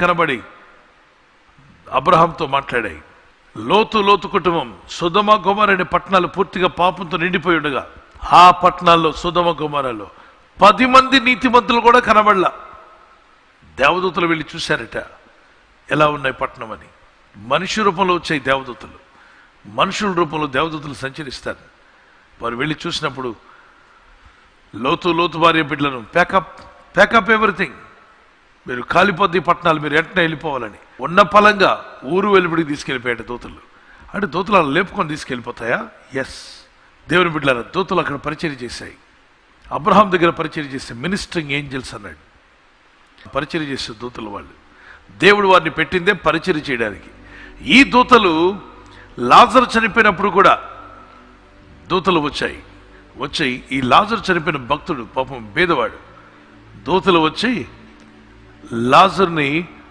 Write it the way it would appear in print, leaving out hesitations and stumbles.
కనబడి అబ్రహాంతో మాట్లాడాయి. లోతు కుటుంబం సొదొమ గొమొర్రా అనే పట్టణాలు పూర్తిగా పాపంతో నిండిపోయి ఉండగా ఆ పట్టణాల్లో సొదొమ గొమొర్రాలో 10 మంది నీతిమంతులు కూడా కనబడలా. దేవదూతలు వెళ్ళి చూశారట ఎలా ఉన్నాయి పట్టణం అని. మనిషి రూపంలో వచ్చాయి దేవదూతలు, మనుషుల రూపంలో దేవదూతలు సంచరిస్తారు. వారు వెళ్ళి చూసినప్పుడు లోతు భార్య బిడ్డలను ప్యాకప్ ఎవ్రీథింగ్, మీరు కాలిపోద్ది పట్టణాలు, మీరు వెంటనే వెళ్ళిపోవాలని ఉన్న పలంగా ఊరు వెలుబడికి తీసుకెళ్ళిపోయాడు దూతలు. అంటే దూతలు అలా లేపుకొని తీసుకెళ్ళిపోతాయా? ఎస్, దేవుని బిడ్డలారా, దూతలు అక్కడ పరిచర్య చేశాయి. అబ్రహాం దగ్గర పరిచర్య చేసే మినిస్టరింగ్ ఏంజల్స్ అన్నాడు. పరిచర్య చేసే దూతలు వాళ్ళు. దేవుడు వారిని పెట్టిందే పరిచర్య చేయడానికి. ఈ దూతలు లాజరు చనిపోయినప్పుడు కూడా దూతలు వచ్చాయి ఈ లాజరు చనిపోయిన భక్తుడు పాపం పేదవాడు, దూతలు వచ్చి లాజర్ని